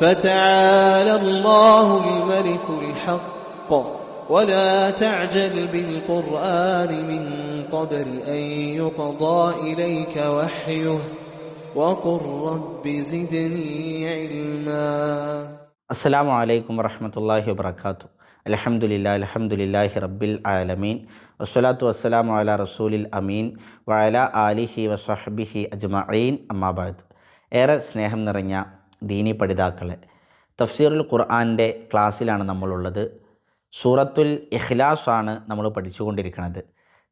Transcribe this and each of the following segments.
فتعالى الله الملك الحق ولا تعجل بالقرآن من قبل أن يقضى إليك وحيه وقل رب زدني علما. അസ്സലാമു അലൈക്കും വറഹ്മത്തുള്ളാഹി വബറകാതുഹു. അൽഹംദുലില്ലാഹി റബ്ബിൽ ആലമീൻ വസ്സലാത്തു വസ്സലാമു അലാ റസൂലിൽ അമീൻ വഅലാ ആലിഹി വസ്വഹ്ബിഹി അജ്മഈൻ അമ്മാ ബഅദ്. ഏറെ സ്നേഹം നിറഞ്ഞ ദീനി പഠിതാക്കളെ, തഫ്സീറുൽ ഖുർആൻ്റെ ക്ലാസ്സിലാണ് നമ്മളുള്ളത്. സൂറത്തുൽ ഇഖ്ലാസ് ആണ് നമ്മൾ പഠിച്ചുകൊണ്ടിരിക്കുന്നത്.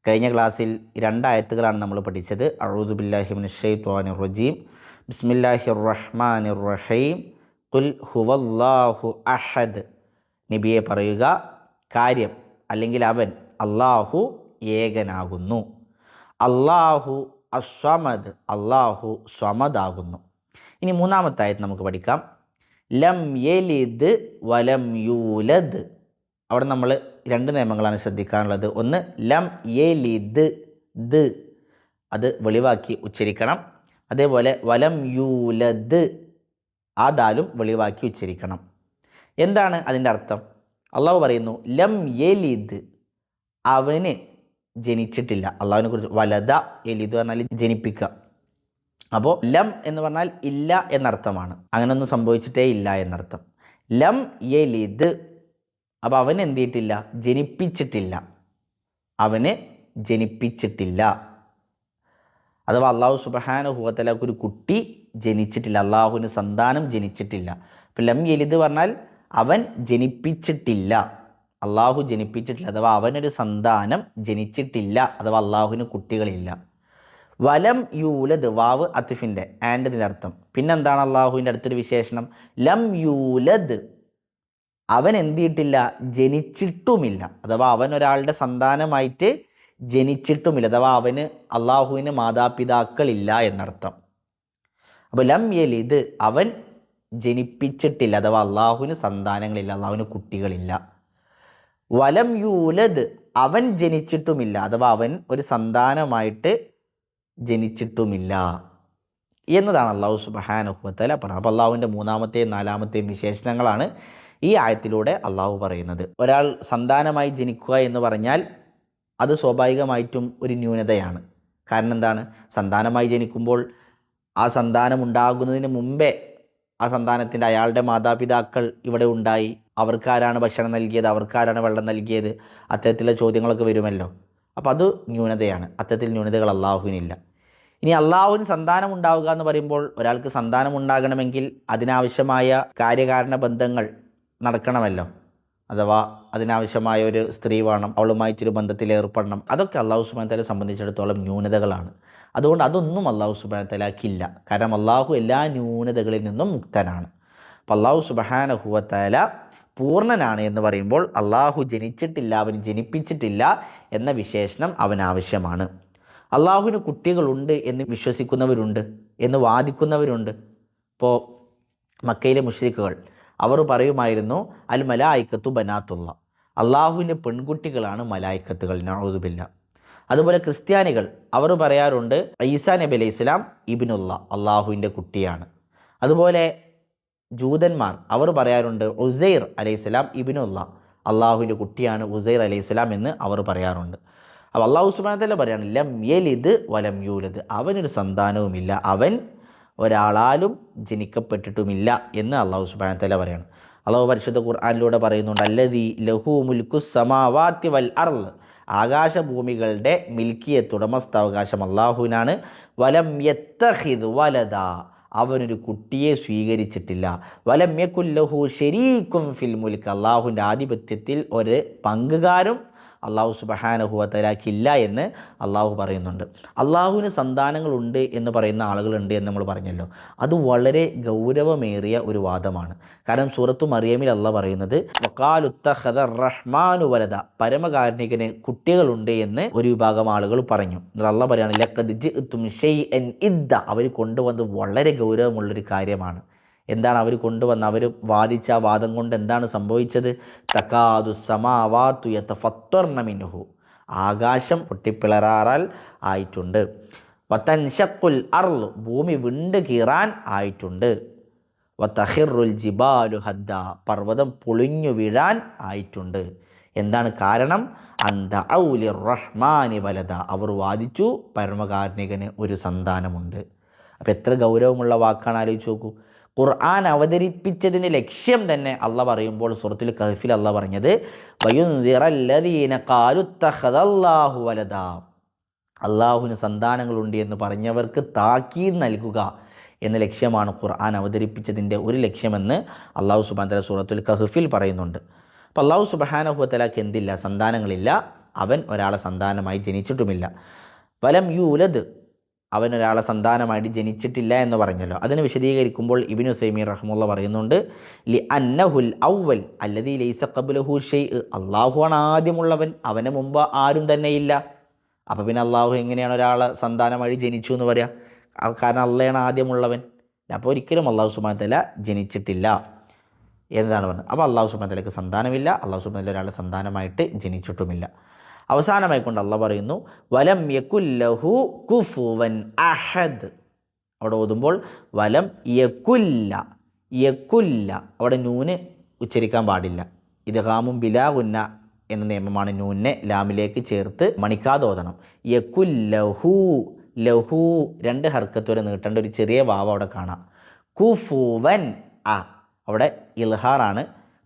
കഴിഞ്ഞ ക്ലാസ്സിൽ 2 ആയത്തുകളാണ് നമ്മൾ പഠിച്ചത്. അഊദു ബില്ലാഹി മിനശ് ശൈത്വാനിർ റജീം, ബിസ്മില്ലാഹിർ റഹ്മാനിർ റഹീം, ഖുൽ ഹുവല്ലാഹു അഹദ്. നബിയെ പറയുക, കാര്യം അല്ലെങ്കിൽ അവൻ അല്ലാഹു ഏകനാകുന്നു. അല്ലാഹു അസ്വമദ്, അല്ലാഹു സ്വമദാകുന്നു. ഇനി 3-ാമത്തെ ആയത്ത് നമുക്ക് പഠിക്കാം. ലം യലിദ് വലം യൂലദ്. അവിടെ നമ്മൾ 2 നിയമങ്ങളാണ് ശ്രദ്ധിക്കാനുള്ളത്. ഒന്ന്, ലം യലിദ്, ദ് അത് വെളിവാക്കി ഉച്ചരിക്കണം. അതേപോലെ വലം യൂലദ്, ആ ദാലും വെളിവാക്കി ഉച്ചരിക്കണം. എന്താണ് അതിൻ്റെ അർത്ഥം? അള്ളാഹു പറയുന്നു ലം യലിദ്, അവന് ജനിച്ചിട്ടില്ല. അള്ളാഹുവിനെ കുറിച്ച് വലദ യലിദ് പറഞ്ഞാൽ ജനിപ്പിക്കുക. അപ്പോൾ ലം എന്ന് പറഞ്ഞാൽ ഇല്ല എന്നർത്ഥമാണ്. അങ്ങനെയൊന്നും സംഭവിച്ചിട്ടേ ഇല്ല എന്നർത്ഥം. ലം യലിദ്, അപ്പോൾ അവന് എന്ത് ചെയ്തിട്ടില്ല? ജനിപ്പിച്ചിട്ടില്ല. അവന് ജനിപ്പിച്ചിട്ടില്ല. അഥവാ അള്ളാഹു സുബ്ഹാനഹു വ തആലക്ക് ഒരു കുട്ടി ജനിച്ചിട്ടില്ല, അള്ളാഹുവിന് സന്താനം ജനിച്ചിട്ടില്ല. അപ്പം ലം യലിദ് പറഞ്ഞാൽ അവൻ ജനിപ്പിച്ചിട്ടില്ല, അള്ളാഹു ജനിപ്പിച്ചിട്ടില്ല, അഥവാ അവനൊരു സന്താനം ജനിച്ചിട്ടില്ല, അഥവാ അള്ളാഹുവിന് കുട്ടികളില്ല. വലം യൂലദ്, വാവ് അത്തിഫിൻ്റെ ആൻഡ് അർത്ഥം. പിന്നെന്താണ് അള്ളാഹുവിൻ്റെ അടുത്തൊരു വിശേഷണം? ലം യൂലദ്, അവൻ എന്ത് ചെയ്തിട്ടില്ല? ജനിച്ചിട്ടുമില്ല, അഥവാ അവൻ ഒരാളുടെ സന്താനമായിട്ട് ജനിച്ചിട്ടുമില്ല, അഥവാ അവന് അള്ളാഹുവിന് മാതാപിതാക്കളില്ല എന്നർത്ഥം. അപ്പോൾ ലം യലിദ്, അവൻ ജനിപ്പിച്ചിട്ടില്ല, അഥവാ അള്ളാഹുവിന് സന്താനങ്ങളില്ല, അള്ളാഹുവിന് കുട്ടികളില്ല. വലം യൂലദ്, അവൻ ജനിച്ചിട്ടുമില്ല, അഥവാ അവൻ ഒരു സന്താനമായിട്ട് ജനിച്ചിട്ടുമില്ല എന്നതാണ് അള്ളാഹു സുബ്ഹാനഹു വ തആല പറഞ്ഞത്. അപ്പോൾ അള്ളാഹുവിൻ്റെ 3-ാമത്തെയും 4-ാമത്തെയും വിശേഷണങ്ങളാണ് ഈ ആയത്തിലൂടെ അള്ളാഹു പറയുന്നത്. ഒരാൾ സന്താനമായി ജനിക്കുക എന്ന് പറഞ്ഞാൽ അത് സ്വാഭാവികമായിട്ടും ഒരു ന്യൂനതയാണ്. കാരണം എന്താണ്? സന്താനമായി ജനിക്കുമ്പോൾ ആ സന്താനം ഉണ്ടാകുന്നതിന് മുമ്പേ ആ സന്താനത്തിൻ്റെ അയാളുടെ മാതാപിതാക്കൾ ഇവിടെ ഉണ്ടായി, അവർക്കാരാണ് ഭക്ഷണം നൽകിയത്, അവർക്കാരാണ് വെള്ളം നൽകിയത്, അത്തരത്തിലുള്ള ചോദ്യങ്ങളൊക്കെ വരുമല്ലോ. അപ്പോൾ അത് ന്യൂനതയാണ്. അത്തരത്തിൽ ന്യൂനതകൾ അള്ളാഹുവിനില്ല. ഇനി അള്ളാഹുവിന് സന്താനം ഉണ്ടാവുക എന്ന് പറയുമ്പോൾ ഒരാൾക്ക് സന്താനം ഉണ്ടാകണമെങ്കിൽ അതിനാവശ്യമായ കാര്യകാരണ ബന്ധങ്ങൾ നടക്കണമല്ലോ. അഥവാ അതിനാവശ്യമായ ഒരു സ്ത്രീ വേണം, അവളുമായിട്ടൊരു ബന്ധത്തിൽ ഏർപ്പെടണം. അതൊക്കെ അള്ളാഹു സുബ്ഹാനഹു വ തആലയെ സംബന്ധിച്ചിടത്തോളം ന്യൂനതകളാണ്. അതുകൊണ്ട് അതൊന്നും അള്ളാഹു സുബ്ഹാനഹു വ തആലയ്ക്കില്ല. കാരണം അള്ളാഹു എല്ലാ ന്യൂനതകളിൽ നിന്നും മുക്തനാണ്. അപ്പോൾ അള്ളാഹു സുബ്ഹാനഹു വ തആല പൂർണ്ണനാണ് എന്ന് പറയുമ്പോൾ അള്ളാഹു ജനിച്ചിട്ടില്ല, അവന് ജനിപ്പിച്ചിട്ടില്ല എന്ന വിശേഷണം അവനാവശ്യമാണ്. അള്ളാഹുവിന് കുട്ടികളുണ്ട് എന്ന് വിശ്വസിക്കുന്നവരുണ്ട്, എന്ന് വാദിക്കുന്നവരുണ്ട്. ഇപ്പോൾ മക്കയിലെ മുശ്രിക്കുകൾ അവർ പറയുമായിരുന്നു അൽ മലായിക്കത്തു ബനാത്തുള്ള, അള്ളാഹുവിൻ്റെ പെൺകുട്ടികളാണ് മലായിക്കത്തുകൾ, നഊദു ബില്ലാ. അതുപോലെ ക്രിസ്ത്യാനികൾ അവർ പറയാറുണ്ട് ഈസാ നബി അലൈഹി സ്വലാം ഇബ്നുള്ള, അള്ളാഹുവിൻ്റെ കുട്ടിയാണ്. അതുപോലെ ജൂതന്മാർ അവർ പറയാറുണ്ട് ഉസൈർ അലൈഹിസ്സലാം ഇബ്നുള്ള, അള്ളാഹുവിൻ്റെ കുട്ടിയാണ് ഉസൈർ അലൈഹിസ്സലാം എന്ന് അവർ പറയാറുണ്ട്. അപ്പോൾ അള്ളാഹു സുബ്ഹാനഹു വ തആല പറയാണ് ലം യലിദ് വലം യൂലദ്, അവനൊരു സന്താനവുമില്ല, അവൻ ഒരാളാലും ജനിക്കപ്പെട്ടിട്ടുമില്ല എന്ന് അള്ളാഹു സുബ്ഹാനഹു വ തആല പറയാണ്. അള്ളാഹു പരിശുദ്ധ ഖുർആനിലൂടെ പറയുന്നുണ്ട് അല്ലദീ ലഹു മുൽക്കുസ് സമാവാതി വൽ അർള്, ആകാശഭൂമികളുടെ മിൽക്കിയത്ത്, ഉടമസ്ഥാവകാശം അള്ളാഹുവിനാണ്. വലം യത്തഖിദ് വലദ, അവനൊരു കുട്ടിയെ സ്വീകരിച്ചിട്ടില്ല. വലം യകുൽ ലഹു ശരീകുൻ ഫിൽ മുൽക്ക്, അള്ളാഹുവിൻ്റെ ആധിപത്യത്തിൽ ഒരു പങ്കുകാരും അള്ളാഹു സുബ്ഹാനഹു വ തആലയ്ക്കില്ല എന്ന് അള്ളാഹു പറയുന്നുണ്ട്. അള്ളാഹുവിന് സന്താനങ്ങളുണ്ട് എന്ന് പറയുന്ന ആളുകളുണ്ട് എന്ന് നമ്മൾ പറഞ്ഞല്ലോ. അത് വളരെ ഗൗരവമേറിയ ഒരു വാദമാണ്. കാരണം സൂറത്തു മറിയമിൽ അള്ളാഹ് പറയുന്നത് വഖാലുത്തഖദ റഹ്മാനു വലദ, പരമകാരുണികന് കുട്ടികളുണ്ട് എന്ന് ഒരു വിഭാഗം ആളുകൾ പറഞ്ഞു. അള്ളാഹ് പറയാണ് ലഖദ് ജിഅ്തും ശൈഅൻ ഇദ്ദ, അവർ കൊണ്ടുവന്നത് വളരെ ഗൗരവമുള്ളൊരു കാര്യമാണ്. എന്താണ് അവർ കൊണ്ടുവന്ന് അവർ വാദിച്ച ആ വാദം കൊണ്ട് എന്താണ് സംഭവിച്ചത്? തകാദു സമാവാതു യതഫത്തർന മിൻഹു, ആകാശം പൊട്ടിപ്പിളറാറാൽ ആയിട്ടുണ്ട്. വതൻഷഖുൽ അർള്, ഭൂമി വിണ്ട് കീറാൻ ആയിട്ടുണ്ട്. വതഖിറുൽ ജിബാലു ഹദ്ദ, പർവ്വതം പൊളിഞ്ഞു വീഴാൻ ആയിട്ടുണ്ട്. എന്താണ് കാരണം? അൻദഅൗ റഹ്മാനി വലദ, അവർ വാദിച്ചു പരമകാരുണികന് ഒരു സന്താനമുണ്ട്. അപ്പോൾ എത്ര ഗൗരവമുള്ള വാക്കാണ്, ആലോചിച്ച് നോക്കൂ. ഖുർആൻ അവതരിപ്പിച്ചതിൻ്റെ ലക്ഷ്യം തന്നെ അള്ളാഹ് പറയുമ്പോൾ സൂറത്തുൽ കഹ്ഫിൽ അള്ളാഹ് പറഞ്ഞത് വയുൻദിറല്ലദീന ഖാലു ഇത്തഖദല്ലാഹു വലദ, അള്ളാഹുവിന് സന്താനങ്ങളുണ്ട് എന്ന് പറഞ്ഞവർക്ക് താക്കീത് നൽകുക എന്ന ലക്ഷ്യമാണ് ഖുർആൻ അവതരിപ്പിച്ചതിൻ്റെ ഒരു ലക്ഷ്യമെന്ന് അള്ളാഹു സുബ്ഹാനഹു വ തആല സൂറത്തുൽ കഹ്ഫിൽ പറയുന്നുണ്ട്. അപ്പോൾ അള്ളാഹു സുബ്ഹാനഹു വ തആലക്ക് എന്തില്ല? സന്താനങ്ങളില്ല. അവൻ ഒരാളെ സന്താനമായി ജനിച്ചിട്ടുമില്ല. വലം യൂലദ്, അവൻ ഒരാളെ സന്താനമായിട്ട് ജനിച്ചിട്ടില്ല എന്ന് പറഞ്ഞല്ലോ. അതിനെ വിശദീകരിക്കുമ്പോൾ ഇബ്നു ഉസൈമീൻ റഹ്മത്തുള്ളാഹി പറയുന്നുണ്ട്, ലി അന്നഹുൽ അവ്വൽ അല്ലദീ ലൈസ ഖബ്ലഹു ഷൈഅ്, അള്ളാഹുവാണ് ആദ്യമുള്ളവൻ, അവന് മുമ്പ് ആരും തന്നെ ഇല്ല. അപ്പോൾ പിന്നെ അള്ളാഹു എങ്ങനെയാണ് ഒരാളെ സന്താനമായി ജനിച്ചു എന്ന് പറയാം? കാരണം അള്ളയാണ് ആദ്യമുള്ളവൻ. അപ്പോൾ ഒരിക്കലും അള്ളാഹു സുബ്ഹാനഹു വ തആല ജനിച്ചിട്ടില്ല എന്നതാണ് പറഞ്ഞത്. അപ്പോൾ അള്ളാഹു സുബ്ഹാനഹു വ തആലക്ക് സന്താനമില്ല, അള്ളാഹു സുബ്ഹാനഹു വ തആല ഒരാളെ സന്താനമായിട്ട് ജനിച്ചിട്ടുമില്ല. അവസാനമായി കൊണ്ട് അള്ളാഹ് പറയുന്നു വലം യകുല്ലഹു കുഫുവൻ അഹദ്. അവിടെ ഓതുമ്പോൾ വലം യകുല്ല, യകുല്ല അവിടെ നൂന് ഉച്ചരിക്കാൻ പാടില്ല. ഇദ്ഗാമും ബിലാ ഗുന്ന എന്ന നിയമമാണ് നൂനെ ലാമിലേക്ക് ചേർത്ത് മണിക്കാതെ ഓതണം. യകുല്ലഹു, ലഹു രണ്ട് ഹർക്കത്ത് വരെ നീട്ടേണ്ട ഒരു ചെറിയ വാവ് അവിടെ കാണാം. കുഫുവൻ അ, അവിടെ ഇൽഹാറാണ്,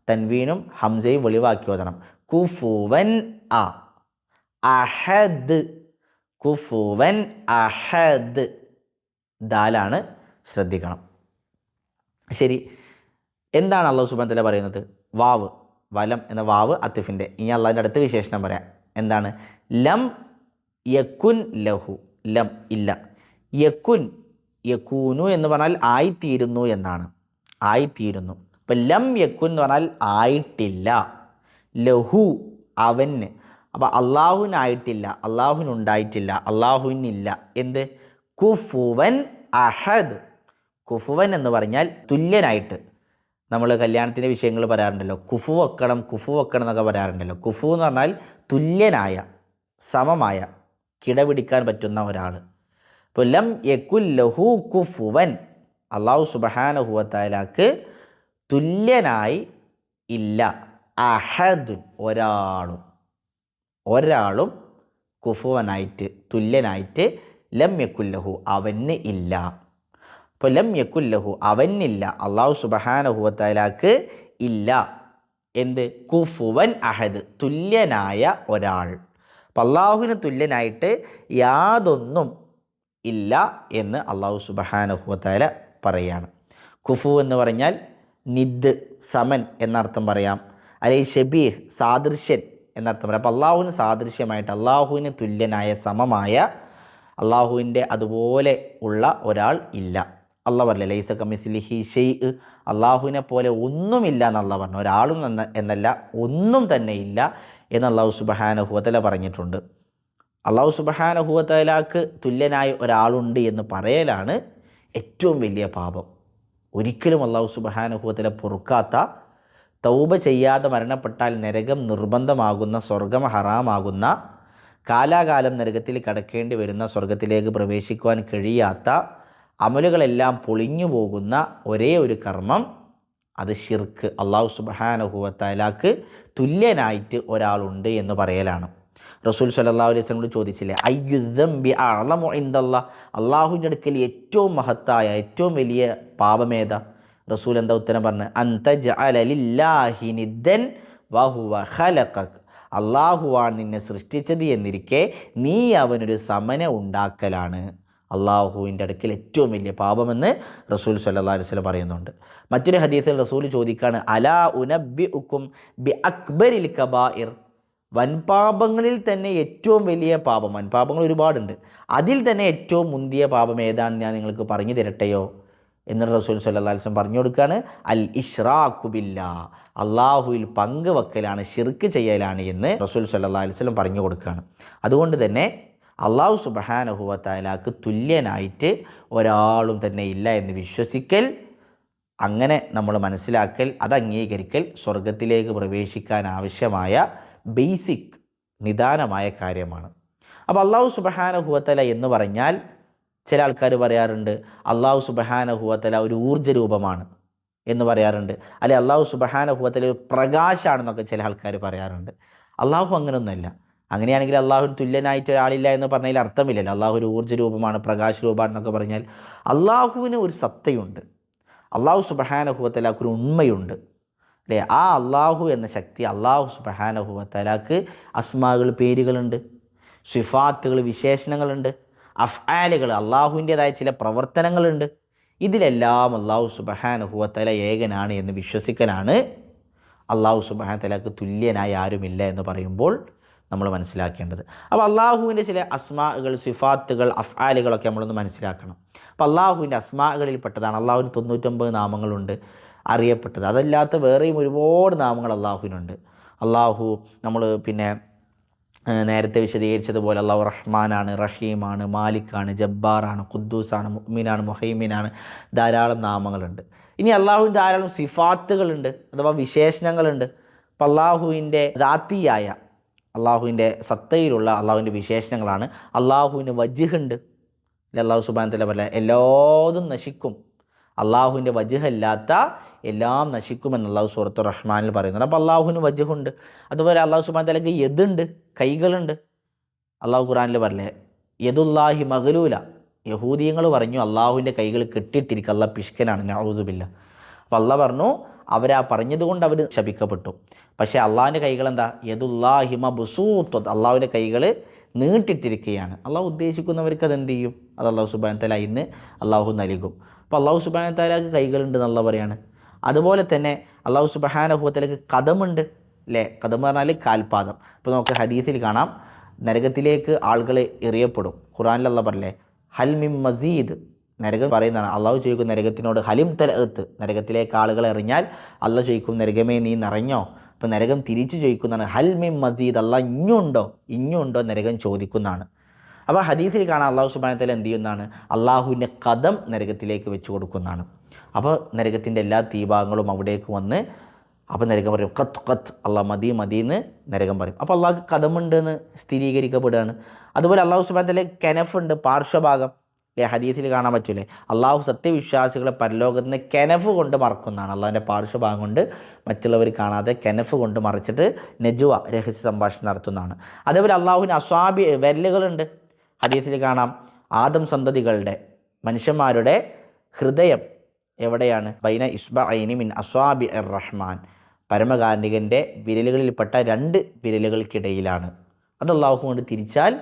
തൻവീനും ഹംസയും വെളിവാക്കി ഓതണം. കുഫുവൻ അ, അഹദ്, കുഫുവൻ അഹദ്, ദാലാണ്, ശ്രദ്ധിക്കണം. ശരി, എന്താണ് അല്ലാഹു സുബ്ഹാനഹു വ തആല പറയുന്നത്? വാവ്, വലം എന്ന വാവ് അത്തിഫിൻ്റെ. ഇനി അള്ളാഹിൻ്റെ അടുത്ത വിശേഷണം പറയാം. എന്താണ്? ലം യക്കുൻ ലഹു, ലം ഇല്ല, യക്കുൻ യക്കൂനു എന്ന് പറഞ്ഞാൽ ആയിത്തീരുന്നു എന്നാണ്, ആയിത്തീരുന്നു. അപ്പം ലം യക്കുൻ എന്ന് പറഞ്ഞാൽ ആയിട്ടില്ല, ലഹു അവന്. അപ്പോൾ അള്ളാഹുവിനായിട്ടില്ല, അള്ളാഹുവിനുണ്ടായിട്ടില്ല, അള്ളാഹുവിനില്ല. എന്ത്? കുഫുവൻ അഹദ്. കുഫുവൻ എന്ന് പറഞ്ഞാൽ തുല്യനായിട്ട്. നമ്മൾ കല്യാണത്തിൻ്റെ വിഷയങ്ങൾ പറയാറുണ്ടല്ലോ, കുഫു വെക്കണം, കുഫു വെക്കണം എന്നൊക്കെ പറയാറുണ്ടല്ലോ. കുഫു എന്ന് പറഞ്ഞാൽ തുല്യനായ, സമമായ, കിടപിടിക്കാൻ പറ്റുന്ന ഒരാൾ. ഇപ്പോൾ ലം യകുൽ ലഹു കുഫുവൻ, അള്ളാഹു സുബ്ഹാനഹു വ തആലക്ക് തുല്യനായി ഇല്ല, അഹദുൻ ഒരാളും, ഒരാളും കുഫുവനായിട്ട് തുല്യനായിട്ട് ലം യകുൽ ലഹു അവന് ഇല്ല. അപ്പോൾ ലം യകുൽ ലഹു അവനില്ല, അള്ളാഹു സുബ്ഹാനഹു വ തആലക്ക് ഇല്ല. എന്ത്? കുഫുവൻ അഹദ് തുല്യനായ ഒരാൾ. അപ്പം അള്ളാഹുവിന് തുല്യനായിട്ട് യാതൊന്നും ഇല്ല എന്ന് അള്ളാഹു സുബ്ഹാനഹു വ തആല പറയുകയാണ്. കുഫു എന്ന് പറഞ്ഞാൽ നിദ്, സമൻ എന്നർത്ഥം പറയാം, അല്ലെങ്കിൽ ഷബീഹ് സാദൃശ്യൻ എന്നർത്ഥം പറയാം. അപ്പോൾ അള്ളാഹുവിന് സാദൃശ്യമായിട്ട്, അള്ളാഹുവിന് തുല്യനായ, സമമായ, അള്ളാഹുവിൻ്റെ അതുപോലെ ഉള്ള ഒരാൾ ഇല്ല. അള്ളാഹ് പറഞ്ഞില്ല ലൈസ കമിസ്ലിഹി ഷൈഅ്, അള്ളാഹുവിനെ പോലെ ഒന്നുമില്ല എന്ന് അള്ളാഹ് പറഞ്ഞു. ഒരാളും എന്നല്ല, ഒന്നും തന്നെ ഇല്ല എന്ന് അള്ളാഹു സുബ്ഹാനഹു വ തആല പറഞ്ഞിട്ടുണ്ട്. അള്ളാഹു സുബ്ഹാനഹു വ തആലക്ക് തുല്യനായ ഒരാളുണ്ട് എന്ന് പറയലാണ് ഏറ്റവും വലിയ പാപം. ഒരിക്കലും അള്ളാഹു സുബ്ഹാനഹു വ തആല പൊറുക്കാത്ത, തൗബ ചെയ്യാതെ മരണപ്പെട്ടാൽ നരകം നിർബന്ധമാകുന്ന, സ്വർഗം ഹറാമാകുന്ന, കാലാകാലം നരകത്തിൽ കടക്കേണ്ടി വരുന്ന, സ്വർഗത്തിലേക്ക് പ്രവേശിക്കുവാൻ കഴിയാത്ത, അമലുകളെല്ലാം പൊളിഞ്ഞു പോകുന്ന ഒരേ ഒരു കർമ്മം, അത് ഷിർക്ക്. അള്ളാഹു സുബ്ഹാനഹു വ തആലക്ക് തുല്യനായിട്ട് ഒരാളുണ്ട് എന്ന് പറയലാണ്. റസൂൽ സ്വല്ലല്ലാഹു അലൈഹി വസല്ലം ചോദിച്ചില്ലേ, അയ്യു ദംബി അഅ്ളമു ഇൻദല്ലാഹ്, അള്ളാഹുവിൻ്റെ അടുക്കൽ ഏറ്റവും മഹത്തായ, ഏറ്റവും വലിയ പാപമേതാ? റസൂൽ എന്താ ഉത്തരം പറഞ്ഞ്? അൻതജഅല ലില്ലാഹി നിദ്ദൻ വഹുവ ഖലഖക്, അള്ളാഹുവാണ് നിന്നെ സൃഷ്ടിച്ചത് എന്നിരിക്കെ നീ അവനൊരു സമന ഉണ്ടാക്കലാണ് അള്ളാഹുവിൻ്റെ അടുക്കൽ ഏറ്റവും വലിയ പാപമെന്ന് റസൂൽ സ്വല്ലല്ലാഹു അലൈഹി വസല്ലം പറയുന്നുണ്ട്. മറ്റൊരു ഹദീസിൽ റസൂൽ ചോദിക്കാണ്, അലാ ഉനബ്ബിഉക്കും ബി അക്ബരിൽ കബായിർ, വൻപാപങ്ങളിൽ തന്നെ ഏറ്റവും വലിയ പാപം, വൻപാപങ്ങൾ ഒരുപാടുണ്ട്, അതിൽ തന്നെ ഏറ്റവും മുന്തിയ പാപം ഏതാണെന്ന് ഞാൻ നിങ്ങൾക്ക് പറഞ്ഞു തരട്ടെയോ എന്ന് റസൂൽ സ്വല്ലല്ലാഹു അലൈഹി വസല്ലം പറഞ്ഞു കൊടുക്കുകയാണ്. അൽ ഇഷ്റാഖു ബില്ലാഹ്, അള്ളാഹുവിൽ പങ്കുവെക്കലാണ്, ശിർക്ക് ചെയ്യലാണ് എന്ന് റസൂൽ സ്വല്ലല്ലാഹു അലൈഹി വസല്ലം പറഞ്ഞു കൊടുക്കുകയാണ്. അതുകൊണ്ട് തന്നെ അള്ളാഹു സുബ്ഹാനഹു വ തആലക്ക് തുല്യനായിട്ട് ഒരാളും തന്നെ ഇല്ല എന്ന് വിശ്വസിക്കൽ, അങ്ങനെ നമ്മൾ മനസ്സിലാക്കൽ, അത് അംഗീകരിക്കൽ സ്വർഗത്തിലേക്ക് പ്രവേശിക്കാൻ ആവശ്യമായ ബേസിക്, നിദാനമായ കാര്യമാണ്. അപ്പോൾ അള്ളാഹു സുബ്ഹാനഹു വ തആല എന്ന് പറഞ്ഞാൽ ചില ആൾക്കാർ പറയാറുണ്ട് അള്ളാഹു സുബ്ഹാനഹു വ തആല ഒരു ഊർജ്ജ രൂപമാണ്. എന്ന് പറയാറുണ്ട്. അല്ലെ അള്ളാഹു സുബ്ഹാനഹു വ തആല ഒരു പ്രകാശാണെന്നൊക്കെ ചില ആൾക്കാർ പറയാറുണ്ട്. അള്ളാഹു അങ്ങനെയൊന്നുമല്ല. അങ്ങനെയാണെങ്കിൽ അള്ളാഹുവിന് തുല്യനായിട്ട് ഒരാളില്ല എന്ന് പറഞ്ഞതിൽ അർത്ഥമില്ലല്ലോ. അള്ളാഹു ഒരു ഊർജ്ജ രൂപമാണ്, പ്രകാശ രൂപമാണെന്നൊക്കെ പറഞ്ഞാൽ അള്ളാഹുവിന് ഒരു സത്തയുണ്ട്. അള്ളാഹു സുബ്ഹാനഹു വ തആലക്ക് ഒരു ഉണ്മയുണ്ട്. അല്ലേ? ആ അള്ളാഹു എന്ന ശക്തി, അള്ളാഹു സുബ്ഹാനഹു വ തആലക്ക് അസ്മാകൾ, പേരുകളുണ്ട്, സിഫാത്തുകൾ, വിശേഷണങ്ങളുണ്ട്, അഫ്ആലുകൾ, അള്ളാഹുവിൻ്റേതായ ചില പ്രവർത്തനങ്ങളുണ്ട്. ഇതിലെല്ലാം അള്ളാഹു സുബ്ഹാനഹു വ തആല ഏകനാണ് എന്ന് വിശ്വസിക്കലാണ് അള്ളാഹു സുബ്ഹാനഹു വ തആലക്ക് തുല്യനായി ആരുമില്ല എന്ന് പറയുമ്പോൾ നമ്മൾ മനസ്സിലാക്കേണ്ടത്. അപ്പോൾ അള്ളാഹുവിൻ്റെ ചില അസ്മാകൾ, സിഫാത്തുകൾ, അഫ്ആലുകളൊക്കെ നമ്മളൊന്ന് മനസ്സിലാക്കണം. അപ്പോൾ അള്ളാഹുവിൻ്റെ അസ്മാകളിൽ പെട്ടതാണ്, അള്ളാഹുവിന് 99 നാമങ്ങളുണ്ട് അറിയപ്പെട്ടത്. അതല്ലാത്ത വേറെയും ഒരുപാട് നാമങ്ങൾ അള്ളാഹുവിനുണ്ട്. അള്ളാഹു നമ്മൾ നേരത്തെ വിശദീകരിച്ചതുപോലെ അള്ളാഹു റഹ്മാനാണ്, റഹീമാണ്, മാലിക്കാണ്, ജബ്ബാറാണ്, ഖുദ്ദൂസാണ്, മുഅ്മിനാണ്, മുഹൈമിനാണ്, ധാരാളം നാമങ്ങളുണ്ട്. ഇനി അള്ളാഹുവിന് ധാരാളം സിഫാത്തുകളുണ്ട് അഥവാ വിശേഷണങ്ങളുണ്ട്. അപ്പോൾ അള്ളാഹുവിൻ്റെ ദാത്തിയായ, അള്ളാഹുവിൻ്റെ സത്തയിലുള്ള അള്ളാഹുവിൻ്റെ വിശേഷണങ്ങളാണ്. അള്ളാഹുവിന് വജ്ഹുണ്ട്. അള്ളാഹു സുബ്ഹാനഹു വ തആല പറഞ്ഞ എല്ലാതും നശിക്കും, അള്ളാഹുവിൻ്റെ വജ്ഹല്ലാത്ത എല്ലാം നശിക്കുമെന്ന് അള്ളാഹു സൂറത്തുർ റഹ്മാനിൽ പറയുന്നുണ്ട്. അപ്പോൾ അള്ളാഹുവിന് വജ്ഹുണ്ട്. അതുപോലെ അള്ളാഹു സുബ്ഹാനഹു വ തആലക്ക് യദുണ്ട്, കൈകളുണ്ട്. അള്ളാഹു ഖുർആനിൽ പറഞ്ഞേ യദുല്ലാഹി മഗ്ലൂല. യഹൂദിയങ്ങൾ പറഞ്ഞു അള്ളാഹുവിൻ്റെ കൈകൾ കെട്ടിയിട്ടിരിക്കുക, അള്ളാഹ് പിഷ്കനാണ്, നഊദു ബില്ലാഹ്. അപ്പോൾ അള്ളാഹ് പറഞ്ഞു അവരാ പറഞ്ഞതുകൊണ്ട് അവർ ശപിക്കപ്പെട്ടു. പക്ഷേ അള്ളാഹുവിൻ്റെ കൈകൾ എന്താ? യദുല്ലാഹി മബ്സൂത്ത്, അള്ളാഹുവിൻ്റെ കൈകൾ നീട്ടിട്ടിരിക്കുകയാണ്. അള്ളാഹു ഉദ്ദേശിക്കുന്നവർക്ക് അതെന്ത് ചെയ്യും? അത് അള്ളാഹു സുബ്ഹാനഹു വ തആല ഇന്ന് അള്ളാഹു നൽകും. അപ്പോൾ അള്ളാഹു സുബ്ഹാനഹു വ തആലക്ക് കൈകളുണ്ട് എന്നുള്ള പറയാണ്. അതുപോലെ തന്നെ അള്ളാഹു സുബ്ഹാനഹു വ തആലക്ക് കദമുണ്ട്. അല്ലേ? കദം പറഞ്ഞാൽ കാൽപാദം. ഇപ്പോൾ നമുക്ക് ഹദീസിൽ കാണാം, നരകത്തിലേക്ക് ആളുകൾ എറിയപ്പെടും. ഖുർആനിൽ അള്ളാഹ് പറഞ്ഞേ ഹൽ മിൻ മസീദ്, നരകം പറയുന്നതാണ്. അള്ളാഹു ചോദിക്കും നരകത്തിനോട് ഹലിം തലഅത്ത്, നരകത്തിലേക്ക് ആളുകൾ എറിഞ്ഞാൽ അള്ളാഹ് ചോദിക്കും നരകമേ നീ നിറഞ്ഞോ? അപ്പോൾ നരകം തിരിച്ചു ചോദിക്കുന്നതാണ് ഹൽ മിൻ മസീദ്, അള്ളാഹ് ഇഞ്ഞുണ്ടോ നരകം ചോദിക്കുന്നതാണ്. അപ്പോൾ ഹദീസിൽ കാണാൻ അള്ളാഹു സുബ്ഹാനഹു വ തആല എന്ത് ചെയ്യുന്നതാണ്? അള്ളാഹുവിൻ്റെ കദം നരകത്തിലേക്ക് വെച്ച് കൊടുക്കുന്നതാണ്. അപ്പോൾ നരകത്തിൻ്റെ എല്ലാ തീഭാഗങ്ങളും അവിടേക്ക് വന്ന് അപ്പോൾ നരകം പറയും ഖത്ത് ഖത്ത്, അള്ളാഹ് മദീന്ന് നരകം പറയും. അപ്പോൾ അള്ളാഹ്ക്ക് കദമുണ്ട് എന്ന് സ്ഥിരീകരിക്കപ്പെടുകയാണ്. അതുപോലെ അള്ളാഹു സുബ്ഹാനഹു വ തആല കെനഫുണ്ട്, പാർശ്വഭാഗം. ഹദീസിൽ കാണാൻ പറ്റൂലേ? അള്ളാഹു സത്യവിശ്വാസികളെ പരലോകത്ത് നിന്ന് കെനഫ് കൊണ്ട് മറക്കുന്നതാണ്. അള്ളാഹിൻ്റെ പാർശ്വഭാഗം കൊണ്ട് മറ്റുള്ളവർ കാണാതെ കെനഫ് കൊണ്ട് മറിച്ചിട്ട് നെജുവ, രഹസ്യ സംഭാഷണം നടത്തുന്നതാണ്. അതേപോലെ അള്ളാഹുവിന് അസ്വാബി, വിരലുകളുണ്ട്. ഹദീസിൽ കാണാം ആദം സന്തതികളുടെ, മനുഷ്യന്മാരുടെ ഹൃദയം എവിടെയാണ്? ബൈന ഇസ്ബഅൈനി മിൻ അസ്വാബി അർ റഹ്മാൻ, പരമകാരുണികൻ്റെ വിരലുകളിൽപ്പെട്ട 2 വിരലുകൾക്കിടയിലാണ്. അത് അള്ളാഹു കൊണ്ട് തിരിച്ചാൽ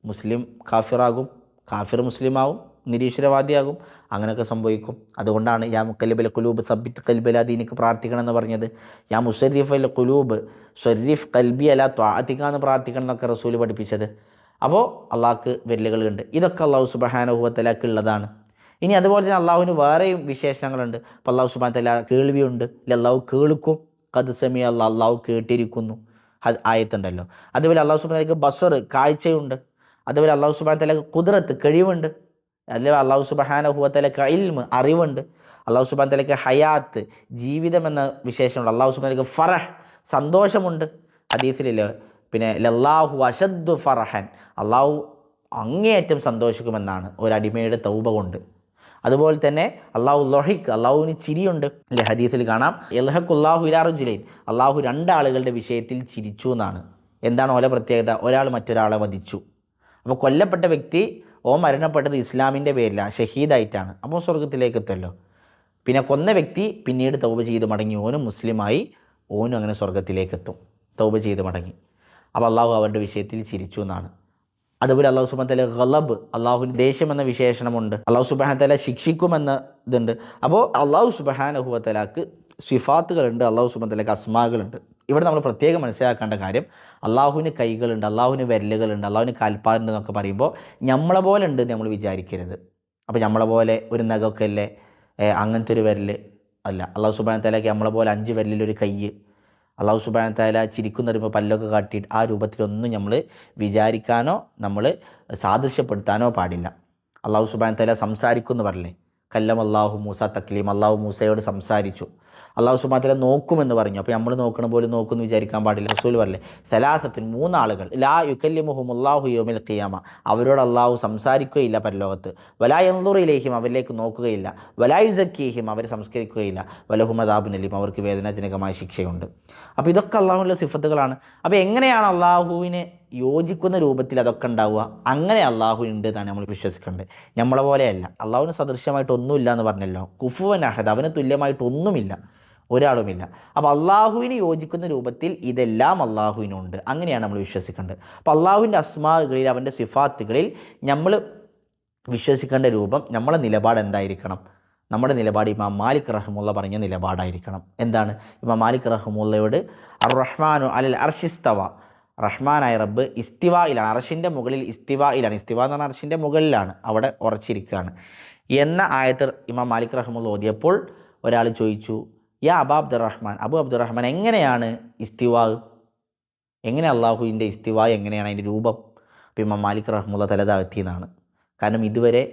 മുസ്ലിം കാഫിറാകും, കാഫിർ മുസ്ലിമാവും, നിരീശ്വരവാദിയാകും. അങ്ങനെയൊക്കെ സംഭവിക്കും. അതുകൊണ്ടാണ് യാ മുഖല്ലിബൽ ഖുലൂബ് സബ്ബിത്ത് ഖൽബി അലാ ദീനിക്ക് പ്രാർത്ഥിക്കണം എന്ന് പറഞ്ഞത്. യാ മുസരിഫൽ ഖുലൂബ് സ്വരിഫ് ഖൽബി അലാ ത്വാഅതിക എന്ന് പ്രാർത്ഥിക്കണം എന്നൊക്കെ റസൂൽ പഠിപ്പിച്ചത്. അപ്പോൾ അള്ളാഹ്ക്ക് വിരലുകളുണ്ട്. ഇതൊക്കെ അള്ളാഹു സുബ്ഹാനഹു വ തആലക്ക് ഉള്ളതാണ്. ഇനി അതുപോലെ തന്നെ അള്ളാഹുവിന് വേറെയും വിശേഷണങ്ങളുണ്ട്. അപ്പോൾ അള്ളാഹു സുബ്ഹാനഹു വ തആല കേൾവിയുണ്ട്. അള്ളാഹു കേൾക്കും, ഖദ് സമി, അള്ളാഹു കേട്ടിരിക്കുന്നു ആയത്തുണ്ടല്ലോ. അതുപോലെ അള്ളാഹു സുബ്ഹാനഹു വ തആലക്ക് ബസർ, കാഴ്ചയുണ്ട്. അതുപോലെ അള്ളാഹു സുബ്ഹാനഹു വ തആലക്ക് ഖുദ്റത്ത്, കഴിവുണ്ട്. അതുപോലെ അള്ളാഹു സുബ്ഹാനഹു വ തആലക്ക് ഇൽമ്, അറിവുണ്ട്. അള്ളാഹു സുബ്ഹാനഹു വ തആലക്ക് ഹയാത്ത്, ജീവിതം എന്ന വിശേഷമുണ്ട്. അള്ളാഹു സുബ്ഹാനഹു വ തആലക്ക് ഫറഹ്, സന്തോഷമുണ്ട്. ഹദീസിലില്ലേ ലല്ലാഹു അശദ്ദു ഫറഹൻ, അള്ളാഹു അങ്ങേയറ്റം സന്തോഷിക്കുമെന്നാണ് ഒരടിമയുടെ തൗബ കൊണ്ട്. അതുപോലെ തന്നെ അള്ളാഹു ലൊഹിക്ക്, അള്ളാഹുവിന് ചിരിയുണ്ട്. അല്ലെ? ഹദീസിൽ കാണാം യൽഹഖുല്ലാഹു ഇലാ റജുലൈൻ, അള്ളാഹു 2 ആളുകളുടെ വിഷയത്തിൽ ചിരിച്ചു എന്നാണ്. എന്താണ് ഓല പ്രത്യേകത? ഒരാൾ മറ്റൊരാളെ വധിച്ചു. അപ്പോൾ കൊല്ലപ്പെട്ട വ്യക്തി മരണപ്പെട്ടത് ഇസ്ലാമിൻ്റെ പേരിലാണ്, ഷഹീദായിട്ടാണ്. അപ്പോൾ സ്വർഗത്തിലേക്ക് എത്തുമല്ലോ. പിന്നെ കൊന്ന വ്യക്തി പിന്നീട് തൗബ ചെയ്ത് മടങ്ങി, ഓനും മുസ്ലിമായി, ഓനും അങ്ങനെ സ്വർഗത്തിലേക്ക് എത്തും, തൗബ ചെയ്ത് മടങ്ങി. അപ്പോൾ അള്ളാഹു അവരുടെ വിഷയത്തിൽ ചിരിച്ചു എന്നാണ്. അതുപോലെ അള്ളാഹു സുബ്ഹാനഹു വ തആല ഗളബ്, അള്ളാഹുവിന് ദേഷ്യം എന്ന വിശേഷണമുണ്ട്. അള്ളാഹു സുബ്ഹാനഹു വ തആല ശിക്ഷിക്കുമെന്ന ഇതുണ്ട്. അപ്പോൾ അള്ളാഹു സുബ്ഹാനഹു വ തആലക്ക് സിഫാത്തുകളുണ്ട്, അള്ളാഹു സുബ്ഹാനഹു വ തആലക്ക് അസ്മാകളുണ്ട്. ഇവിടെ നമ്മൾ പ്രത്യേകം മനസ്സിലാക്കേണ്ട കാര്യം, അള്ളാഹുവിന് കൈകളുണ്ട്, അള്ളാഹുവിന് വിരലുകളുണ്ട്, അള്ളാഹുവിന് കാൽപ്പാടുണ്ട് എന്നൊക്കെ പറയുമ്പോൾ നമ്മളെ പോലെ ഉണ്ട് നമ്മൾ വിചാരിക്കരുത്. അപ്പോൾ നമ്മളെ പോലെ ഒരു നഖമൊക്കെ അല്ലേ, അങ്ങനത്തെ ഒരു വിരൽ അല്ല. അള്ളാഹു സുബ്ഹാനഹു വ തആലക്ക് നമ്മളെ പോലെ 5 വിരലിലൊരു കൈ. അള്ളാഹു സുബ്ഹാനഹു വ തആല ചിരിക്കുന്ന വരുമ്പോൾ പല്ലൊക്കെ കാട്ടിയിട്ട് ആ രൂപത്തിലൊന്നും നമ്മൾ വിചാരിക്കാനോ നമ്മൾ സാദൃശ്യപ്പെടുത്താനോ പാടില്ല. അള്ളാഹു സുബ്ഹാനഹു വ തആല സംസാരിക്കുമെന്ന് പറഞ്ഞില്ലേ? കല്ലമല്ലാഹു മൂസ തക്ലീം, അള്ളാഹു മൂസയോട് സംസാരിച്ചു. അള്ളാഹു സുബ്ഹാനഹു വ തആല നോക്കുമെന്ന് പറഞ്ഞു. അപ്പോൾ നമ്മൾ നോക്കണ പോലെ നോക്കുമെന്ന് വിചാരിക്കാൻ പാടില്ല. റസൂൽ പറയില്ലേ, സലാസത്തുൻ, 3 ആളുകൾ, ലാ യുകല്ലിമുഹുമുല്ലാഹു യൗമൽ ഖിയാമ, അവരോട് അള്ളാഹു സംസാരിക്കുകയില്ല പരലോകത്ത്, വലാ യൻദുറു ഇലൈഹിം, അവരിലേക്ക് നോക്കുകയില്ല, വലാ യുസക്കീഹിം, അവരെ സംസ്കരിക്കുകയില്ല, വലഹും അദാബുൻ അലീം, അവർക്ക് വേദനാജനകമായ ശിക്ഷയുണ്ട്. അപ്പോൾ ഇതൊക്കെ അള്ളാഹുവിൻ്റെ സിഫത്തുകളാണ്. അപ്പോൾ എങ്ങനെയാണ് അള്ളാഹുവിന് യോജിക്കുന്ന രൂപത്തിൽ അതൊക്കെ ഉണ്ടാവുക? അങ്ങനെ അള്ളാഹു ഉണ്ട് എന്നാണ് നമ്മൾ വിശ്വസിക്കേണ്ടത്. നമ്മളെ പോലെയല്ല. അള്ളാഹുവിന് സദൃശ്യമായിട്ടൊന്നുമില്ല എന്ന് പറഞ്ഞല്ലോ. കുഫുവൻ അഹദ്, അവന് തുല്യമായിട്ടൊന്നുമില്ല, ഒരാളുമില്ല. അപ്പോൾ അള്ളാഹുവിന് യോജിക്കുന്ന രൂപത്തിൽ ഇതെല്ലാം അള്ളാഹുവിനുണ്ട്. അങ്ങനെയാണ് നമ്മൾ വിശ്വസിക്കേണ്ടത്. അപ്പോൾ അള്ളാഹുവിൻ്റെ അസ്മാകളിൽ, അവൻ്റെ സിഫാത്തുകളിൽ നമ്മൾ വിശ്വസിക്കേണ്ട രൂപം, നമ്മളെ നിലപാട് എന്തായിരിക്കണം? നമ്മുടെ നിലപാട് ഇമാം മാലിക് റഹ്മുള്ള പറഞ്ഞ നിലപാടായിരിക്കണം. എന്താണ്? ഇമാം മാലിക് റഹ്മുള്ളയോട് അർ റഹ്മാനു അലൽ അർഷിസ്തവ, റഹ്മാനായ റബ്ബ് ഇസ്തിവായിലാണ്, അർഷിൻ്റെ മുകളിൽ ഇസ്തിവായിലാണ്. ഇസ്തിവ എന്ന് പറഞ്ഞാൽ അർഷിൻ്റെ മുകളിലാണ്, അവിടെ ഉറച്ചിരിക്കുകയാണ് എന്ന ആയത്ത് ഇമാം മാലിക് റഹ്മുള്ള ഓതിയപ്പോൾ ഒരാൾ ചോദിച്ചു, യാ അബാ അബ്ദുറഹ്മാൻ, അബു അബ്ദുറഹ്മാൻ, എങ്ങനെയാണ് ഇസ്തിവാ? എങ്ങനെ അള്ളാഹുവിൻ്റെ ഇസ്തിവാ എങ്ങനെയാണ് അതിൻ്റെ രൂപം? അപ്പോൾ ഇമാം മാലിക് റഹ്മുള്ള തല താഴ്ത്തിയെന്നാണ്. കാരണം ഇതുവരെ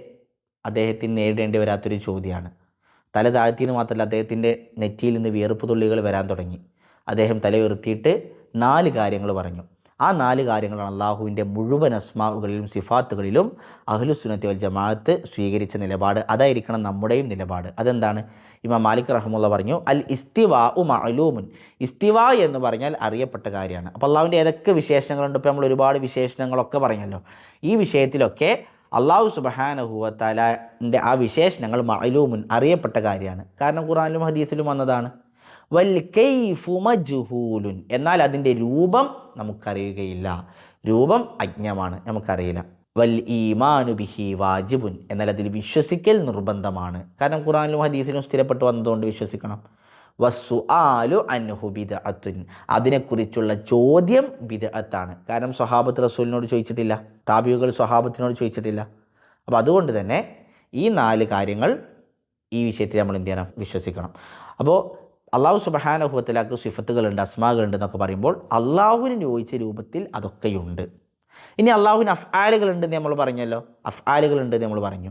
അദ്ദേഹത്തിന് നേരിടേണ്ടി വരാത്തൊരു ചോദ്യമാണ്. തല താഴ്ത്തിയെന്ന് മാത്രമല്ല, അദ്ദേഹത്തിൻ്റെ നെറ്റിയിൽ നിന്ന് വിയർപ്പ് തുള്ളികൾ വരാൻ തുടങ്ങി. അദ്ദേഹം തല ഉയർത്തിയിട്ട് 4 കാര്യങ്ങൾ പറഞ്ഞു. ആ 4 കാര്യങ്ങളാണ് അള്ളാഹുവിൻ്റെ മുഴുവൻ അസ്മാകളിലും സിഫാത്തുകളിലും അഹ്ലുസുന്നത്തി വൽ ജമാഅത്ത് സ്വീകരിച്ച നിലപാട്. അതായിരിക്കണം നമ്മുടെയും നിലപാട്. അതെന്താണ്? ഇമാം മാലിക് റഹ്മുള്ള പറഞ്ഞു, അൽ ഇസ്തിവാഉ മഅലൂമുൻ, ഇസ്തിവാ എന്ന് പറഞ്ഞാൽ അറിയപ്പെട്ട കാര്യമാണ്. അപ്പോൾ അള്ളാഹുവിൻ്റെ ഏതൊക്കെ വിശേഷണങ്ങളുണ്ട്? ഇപ്പോൾ നമ്മൾ ഒരുപാട് വിശേഷണങ്ങളൊക്കെ പറഞ്ഞല്ലോ. ഈ വിഷയത്തിലൊക്കെ അള്ളാഹു സുബ്ഹാനഹു വ തആലയുടെ ആ വിശേഷണങ്ങൾ മഅലൂമുൻ, അറിയപ്പെട്ട കാര്യമാണ്. കാരണം ഖുർആനിലും ഹദീസിലും വന്നതാണ്. വൽ കൈഫു മജ്ഹൂലുൻ, എന്നാൽ അതിൻ്റെ രൂപം നമുക്കറിയുകയില്ല. രൂപം അജ്ഞമാണ്, നമുക്കറിയില്ല. വൽ ഈമാനു ബിഹി വാജിബുൻ, എന്നാൽ അതിൽ വിശ്വസിക്കൽ നിർബന്ധമാണ്. കാരണം ഖുർആനിലും ഹദീസിലും സ്ഥിരപ്പെട്ട് വന്നതുകൊണ്ട് വിശ്വസിക്കണം. വസ്സുആലു അൻഹു ബിദ്അത്തുൻ, അതിനെക്കുറിച്ചുള്ള ചോദ്യം ബിദ്അത്താണ്. കാരണം സ്വഹാബത്ത് റസൂലിനോട് ചോദിച്ചിട്ടില്ല, താബിഉകൾ സ്വഹാബത്തിനോട് ചോദിച്ചിട്ടില്ല. അപ്പോൾ അതുകൊണ്ട് തന്നെ ഈ 4 കാര്യങ്ങൾ ഈ വിഷയത്തിൽ നമ്മൾ എന്ത് ചെയ്യണം? വിശ്വസിക്കണം. അപ്പോൾ അള്ളാഹു സുബ്ഹാനഹു വ തആലക്ക് സിഫത്തുകളുണ്ട്, അസ്മാകളുണ്ട് എന്നൊക്കെ പറയുമ്പോൾ അള്ളാഹുവിന് യോജിച്ച രൂപത്തിൽ അതൊക്കെയുണ്ട്. ഇനി അള്ളാഹുവിന് അഫ്ആലുകളുണ്ടെന്ന് നമ്മൾ പറഞ്ഞല്ലോ. അഫ്ആലുകളുണ്ടെന്ന് നമ്മൾ പറഞ്ഞു.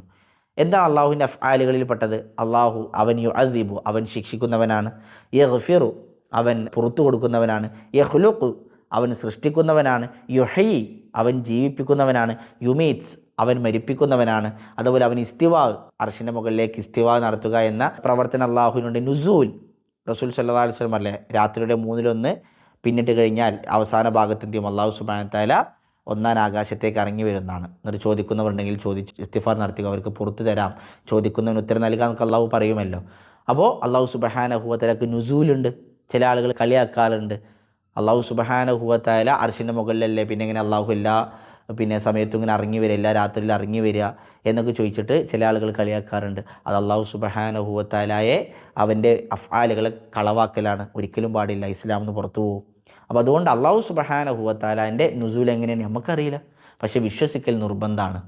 എന്താണ് അള്ളാഹുവിൻ്റെ അഫ്ആലുകളിൽ പെട്ടത്? അള്ളാഹു അവൻ യുഅദ്ദിബു, അവൻ ശിക്ഷിക്കുന്നവനാണ്. യഗ്ഫിറു, അവൻ പുറത്തു കൊടുക്കുന്നവനാണ്. യഖ്ലുഖു, അവൻ സൃഷ്ടിക്കുന്നവനാണ്. യുഹയി, അവൻ ജീവിപ്പിക്കുന്നവനാണ്. യുമീത്സ്, അവൻ മരിപ്പിക്കുന്നവനാണ്. അതുപോലെ അവൻ ഇസ്തിവാ, അർശിൻ്റെ മുകളിലേക്ക് ഇസ്തിവാ നടത്തുക എന്ന പ്രവർത്തനം അള്ളാഹുവിനുണ്ട്. നുസൂൽ, റസൂൽ സല്ലല്ലാഹു അലൈഹി വസല്ലം അല്ലേ, രാത്രിയുടെ 1/3 പിന്നിട്ട് കഴിഞ്ഞാൽ അവസാന ഭാഗത്തെത്തിയും അള്ളാഹു സുബ്ഹാനഹു വ തആല 1ാം ആകാശത്തേക്ക് ഇറങ്ങി വരുന്നതാണ്. എന്നിട്ട് ചോദിക്കുന്നവരുണ്ടെങ്കിൽ ചോദിച്ച് ഇസ്തിഗ്ഫാർ നടത്തുക, അവർക്ക് പുറത്തു തരാം, ചോദിക്കുന്നവന് ഉത്തരം നൽകാൻ നമുക്ക് അള്ളാഹു പറയുമല്ലോ. അപ്പോൾ അള്ളാഹു സുബ്ഹാനഹു വ തആലക്ക് നുസൂലുണ്ട്. ചില ആളുകൾ കളിയാക്കാറുണ്ട്, അള്ളാഹു സുബ്ഹാനഹു വ തആല അർശിൻ്റെ മുകളിലല്ലേ, പിന്നെ ഇങ്ങനെ അള്ളാഹു എല്ലാ സമയത്തും ഇങ്ങനെ ഇറങ്ങി വരിക, എല്ലാ രാത്രിയിൽ ഇറങ്ങി വരിക എന്നൊക്കെ ചോദിച്ചിട്ട് ചില ആളുകൾ കളിയാക്കാറുണ്ട്. അത് അള്ളാഹു സുബ്ഹാനഹു വ തആലയെ അവൻ്റെ അഫ്ആലുകളെ കളവാക്കലാണ്. ഒരിക്കലും പാടില്ല, ഇസ്ലാമിൽ നിന്ന് പുറത്തു പോകും. അപ്പോൾ അതുകൊണ്ട് അള്ളാഹു സുബ്ഹാനഹു വ തആലൻ്റെ നുസൂൽ എങ്ങനെയാണ് നമുക്കറിയില്ല, പക്ഷേ വിശ്വസിക്കൽ നിർബന്ധമാണ്.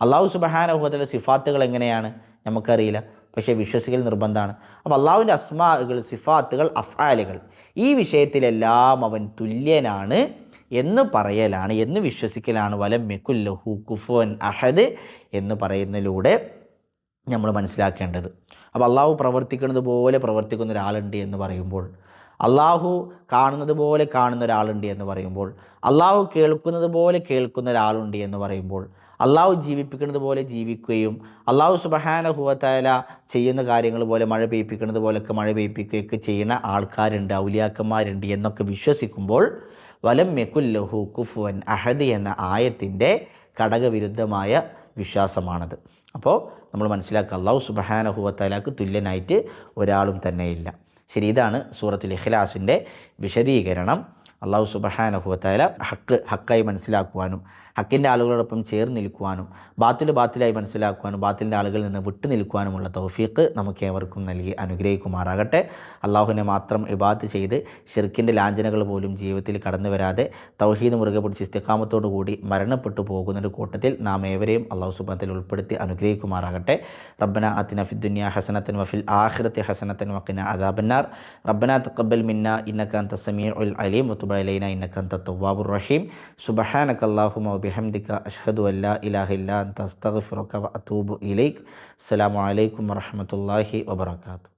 അള്ളാഹു സുബ്ഹാനഹു വ തആല സിഫാത്തുകൾ എങ്ങനെയാണ് നമുക്കറിയില്ല, പക്ഷേ വിശ്വസിക്കൽ നിർബന്ധമാണ്. അപ്പോൾ അള്ളാഹുവിൻ്റെ അസ്മാകൾ, സിഫാത്തുകൾ, അഫ്ആലുകൾ, ഈ വിഷയത്തിലെല്ലാം അവൻ തുല്യനാണ് എന്ന് പറയലാണ്, എന്ന് വിശ്വസിക്കലാണ്. വലം യകുൽ ലഹു കുഫുവൻ അഹദ് എന്ന് പറയുന്നതിലൂടെ നമ്മൾ മനസ്സിലാക്കേണ്ടത്. അപ്പോൾ അള്ളാഹു പ്രവർത്തിക്കുന്നത് പോലെ പ്രവർത്തിക്കുന്ന ഒരാളുണ്ട് എന്ന് പറയുമ്പോൾ, അള്ളാഹു കാണുന്നത് പോലെ കാണുന്ന ഒരാളുണ്ട് എന്ന് പറയുമ്പോൾ, അള്ളാഹു കേൾക്കുന്നത് പോലെ കേൾക്കുന്ന ഒരാളുണ്ട് എന്ന് പറയുമ്പോൾ, അള്ളാഹു ജീവിപ്പിക്കുന്നത് പോലെ ജീവിക്കുകയും അള്ളാഹു സുബ്ഹാനഹു വ തആല ചെയ്യുന്ന കാര്യങ്ങൾ പോലെ മഴ പെയ്യിപ്പിക്കുന്നത് പോലെയൊക്കെ മഴ പെയ്യിപ്പിക്കുകയൊക്കെ ചെയ്യുന്ന ആൾക്കാരുണ്ട്, ഔലിയാക്കന്മാരുണ്ട് എന്നൊക്കെ വിശ്വസിക്കുമ്പോൾ വലം യകുൽ ലഹു കുഫുവൻ അഹദ് എന്ന ആയത്തിൻ്റെ ഘടകവിരുദ്ധമായ വിശ്വാസമാണത്. അപ്പോൾ നമ്മൾ മനസ്സിലാക്കുക, അള്ളാഹു സുബ്ഹാനഹു വ തആലക്ക് തുല്യനായിട്ട് ഒരാളും തന്നെയില്ല. ശരി, ഇതാണ് സൂറത്തുൽ ഇഖ്ലാസിൻ്റെ വിശദീകരണം. അള്ളാഹു സുബ്ഹാനഹു വ തആല ഹക്കായി മനസ്സിലാക്കുവാനും ഹക്കിൻ്റെ ആളുകളോടൊപ്പം ചേർന്ന് നിൽക്കുവാനും ബാത്തിലായി മനസ്സിലാക്കുവാനും ബാത്തിലിൻ്റെ ആളുകളിൽ നിന്ന് വിട്ടു നിൽക്കുവാനുമുള്ള തൗഫീഖ് നമുക്ക് ഏവർക്കും നൽകി അനുഗ്രഹിക്കുമാറാകട്ടെ. അള്ളാഹുവിനെ മാത്രം ഇബാദത്ത് ചെയ്ത് ശിർക്കിൻ്റെ ലാഞ്ചനകൾ പോലും ജീവിതത്തിൽ കടന്നു വരാതെ തൗഹീദ് മുറുകെ പിടിച്ച് ഇസ്തിഖാമത്തോടു കൂടി മരണപ്പെട്ടു പോകുന്നൊരു കൂട്ടത്തിൽ നാം ഏവരെയും അള്ളാഹു സുബ്ഹാനഹു വ തആല ഉൾപ്പെടുത്തി അനുഗ്രഹിക്കുമാറാകട്ടെ. റബ്ബന ആതിന ഫിദ്ദുനിയ ഹസനത്തൻ വഫിൽ ആഖിറതി ഹസനത്തൻ വഖിന അദാബന്നാർ. റബ്ബന തഖബ്ബൽ മിന്നാ ഇന്നക അൻത സമീഉൽ അലീം വതുബ് അലൈനാ ഇന്നക അൻത തവ്വാബുർ റഹീം. സുബ്ഹാനക അല്ലാഹുമ്മ വബിഹംദിക അഷ്ഹദു അല്ലാ ഇലാഹ ഇല്ലാ അൻത അസ്തഗ്ഫിറുക വഅതൂബു ഇലൈക്. അസ്സലാമു അലൈക്കും വറഹ്മത്തുള്ളാഹി വബറകാതുഹു.